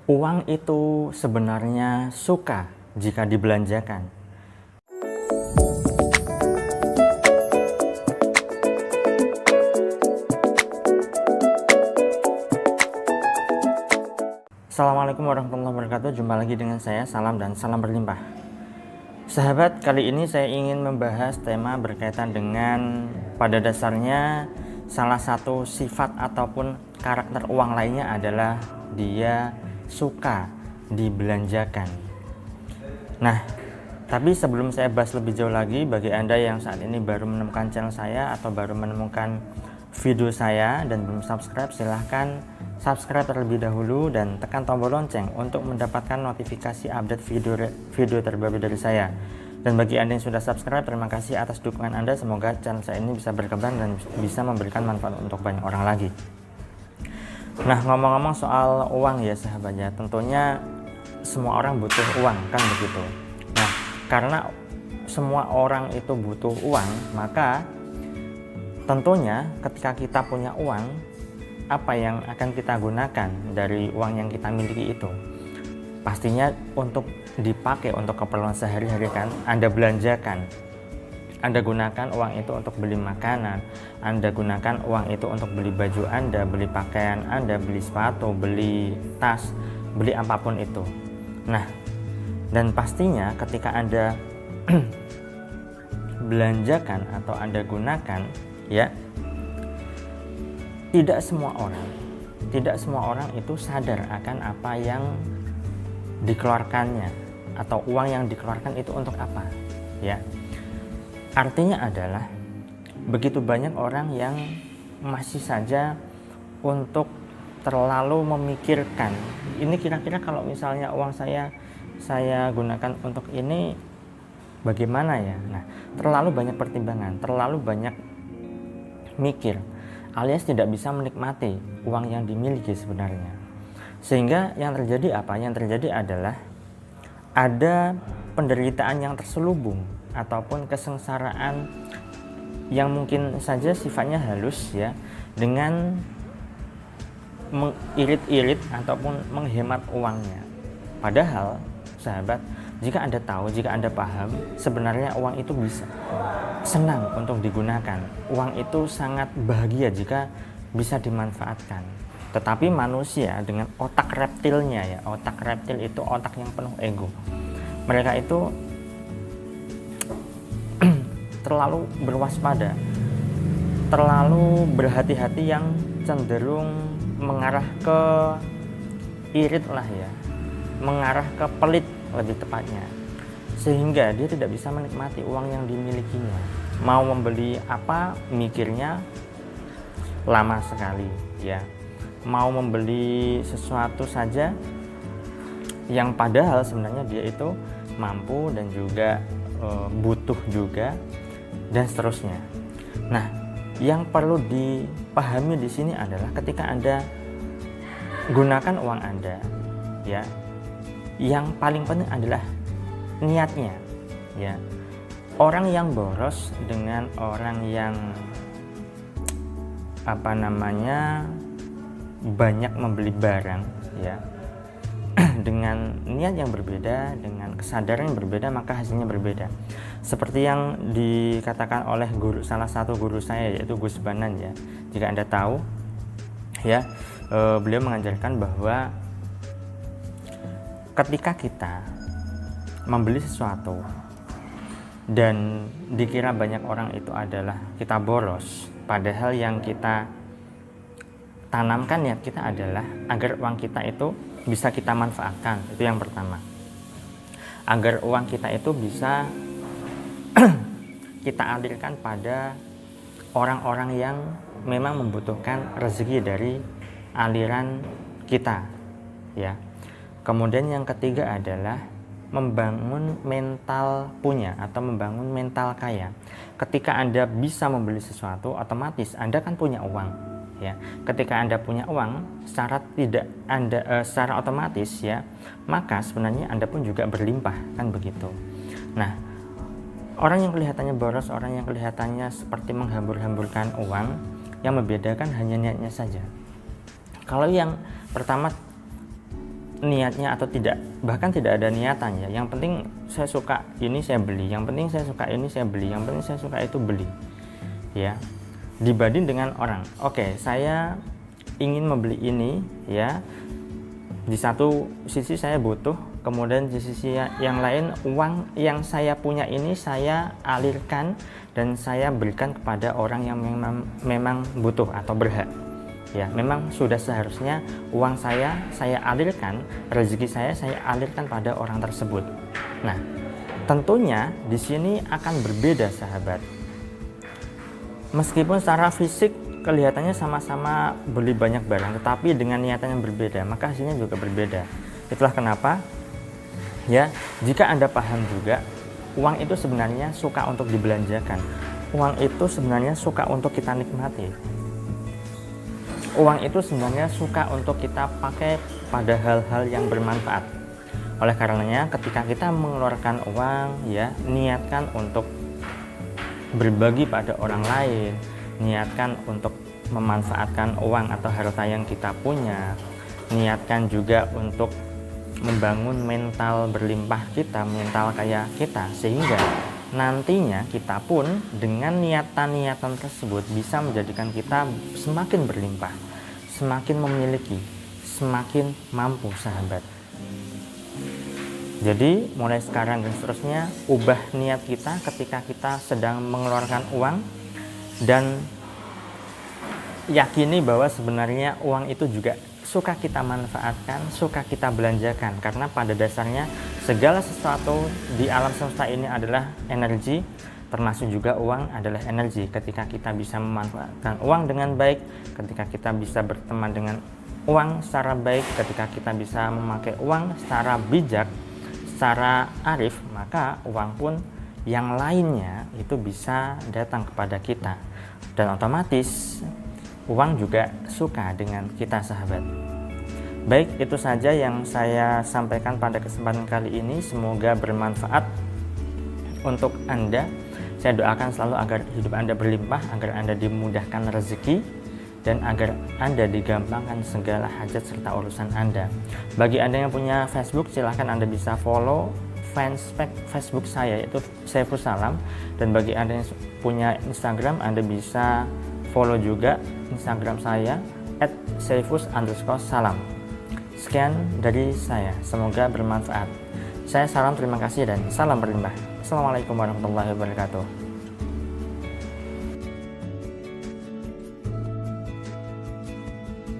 Uang itu sebenarnya suka jika dibelanjakan. Assalamualaikum warahmatullahi wabarakatuh. Jumpa lagi dengan saya, salam dan salam berlimpah. Sahabat, kali ini saya ingin membahas tema berkaitan dengan pada dasarnya salah satu sifat ataupun karakter uang lainnya adalah dia suka dibelanjakan. Nah, tapi sebelum saya bahas lebih jauh lagi, bagi Anda yang saat ini baru menemukan channel saya atau baru menemukan video saya dan belum subscribe, silahkan subscribe terlebih dahulu dan tekan tombol lonceng untuk mendapatkan notifikasi update video terbaru dari saya. Dan bagi Anda yang sudah subscribe, terima kasih atas dukungan Anda. Semoga channel saya ini bisa berkembang dan bisa memberikan manfaat untuk banyak orang lagi. Nah, ngomong-ngomong soal uang ya sahabatnya, tentunya semua orang butuh uang, kan begitu. Nah, karena semua orang itu butuh uang, maka tentunya ketika kita punya uang, apa yang akan kita gunakan dari uang yang kita miliki itu? Pastinya untuk dipakai untuk keperluan sehari-hari, kan? Anda belanjakan, Anda gunakan uang itu untuk beli makanan, Anda gunakan uang itu untuk beli baju Anda, beli pakaian Anda, beli sepatu, beli tas, beli apapun itu. Nah, dan pastinya ketika Anda belanjakan atau Anda gunakan, ya, tidak semua orang itu sadar akan apa yang dikeluarkannya atau uang yang dikeluarkan itu untuk apa, ya. Artinya adalah begitu banyak orang yang masih saja untuk terlalu memikirkan, ini kira-kira kalau misalnya uang saya gunakan untuk ini bagaimana ya. Nah, terlalu banyak pertimbangan, terlalu banyak mikir, alias tidak bisa menikmati uang yang dimiliki sebenarnya. Sehingga yang terjadi apa? Yang terjadi adalah ada penderitaan yang terselubung ataupun kesengsaraan yang mungkin saja sifatnya halus, ya, dengan mengirit-irit ataupun menghemat uangnya. Padahal sahabat, jika Anda tahu, jika Anda paham, sebenarnya uang itu bisa senang untuk digunakan. Uang itu sangat bahagia jika bisa dimanfaatkan. Tetapi manusia dengan otak reptilnya, ya, otak reptil itu otak yang penuh ego. Mereka itu terlalu berwaspada, terlalu berhati-hati, yang cenderung mengarah ke irit lah, ya, mengarah ke pelit lebih tepatnya, sehingga dia tidak bisa menikmati uang yang dimilikinya. Mau membeli apa, mikirnya lama sekali, ya. Mau membeli sesuatu saja yang padahal sebenarnya dia itu mampu dan juga butuh juga, dan seterusnya. Nah, yang perlu dipahami di sini adalah ketika Anda gunakan uang Anda, ya, yang paling penting adalah niatnya, ya. Orang yang boros dengan orang yang banyak membeli barang, ya, dengan niat yang berbeda, dengan kesadaran yang berbeda, maka hasilnya berbeda. Seperti yang dikatakan oleh salah satu guru saya, yaitu Gus Banan, ya. Jika Anda tahu, ya, beliau mengajarkan bahwa ketika kita membeli sesuatu dan dikira banyak orang itu adalah kita boros, padahal yang kita tanamkan niat kita adalah agar uang kita itu bisa kita manfaatkan. Itu yang pertama, agar uang kita itu bisa kita alirkan pada orang-orang yang memang membutuhkan rezeki dari aliran kita, ya. Kemudian yang ketiga adalah membangun mental punya atau membangun mental kaya. Ketika Anda bisa membeli sesuatu, otomatis Anda kan punya uang, ya. Ketika Anda punya uang, secara otomatis, ya, maka sebenarnya Anda pun juga berlimpah, kan begitu. Nah, orang yang kelihatannya boros, orang yang kelihatannya seperti menghambur-hamburkan uang, yang membedakan hanya niatnya saja. Kalau yang pertama niatnya atau tidak, bahkan tidak ada niatan ya. Yang penting saya suka ini saya beli, yang penting saya suka ini saya beli, yang penting saya suka itu beli. Ya. Dibanding dengan orang. Oke, saya ingin membeli ini ya. Di satu sisi saya butuh, kemudian di sisi yang lain uang yang saya punya ini saya alirkan dan saya berikan kepada orang yang memang butuh atau berhak. Ya, memang sudah seharusnya uang saya alirkan, rezeki saya alirkan pada orang tersebut. Nah, tentunya di sini akan berbeda sahabat. Meskipun secara fisik kelihatannya sama-sama beli banyak barang, tetapi dengan niatan yang berbeda, maka hasilnya juga berbeda. Itulah kenapa ya, jika Anda paham juga, uang itu sebenarnya suka untuk dibelanjakan. Uang itu sebenarnya suka untuk kita nikmati. Uang itu sebenarnya suka untuk kita pakai pada hal-hal yang bermanfaat. Oleh karenanya, ketika kita mengeluarkan uang, ya, niatkan untuk berbagi pada orang lain, niatkan untuk memanfaatkan uang atau harta yang kita punya, niatkan juga untuk membangun mental berlimpah kita, mental kaya kita, sehingga nantinya kita pun dengan niatan-niatan tersebut bisa menjadikan kita semakin berlimpah, semakin memiliki, semakin mampu sahabat. Jadi mulai sekarang dan seterusnya, ubah niat kita ketika kita sedang mengeluarkan uang, dan yakini bahwa sebenarnya uang itu juga suka kita manfaatkan, suka kita belanjakan, karena pada dasarnya segala sesuatu di alam semesta ini adalah energi, termasuk juga uang adalah energi. Ketika kita bisa memanfaatkan uang dengan baik, ketika kita bisa berteman dengan uang secara baik, ketika kita bisa memakai uang secara bijak, secara arif, maka uang pun yang lainnya itu bisa datang kepada kita, dan otomatis uang juga suka dengan kita sahabat. Baik, itu saja yang saya sampaikan pada kesempatan kali ini. Semoga bermanfaat untuk Anda. Saya doakan selalu agar hidup Anda berlimpah, agar Anda dimudahkan rezeki, dan agar Anda digampangkan segala hajat serta urusan Anda. Bagi Anda yang punya Facebook, silahkan Anda bisa follow Facebook saya, yaitu Saifus Salam. Dan bagi Anda yang punya Instagram, Anda bisa follow juga Instagram saya @saifus_salam. Sekian dari saya, semoga bermanfaat. Saya salam, terima kasih, dan salam berlimpah. Assalamualaikum warahmatullahi wabarakatuh.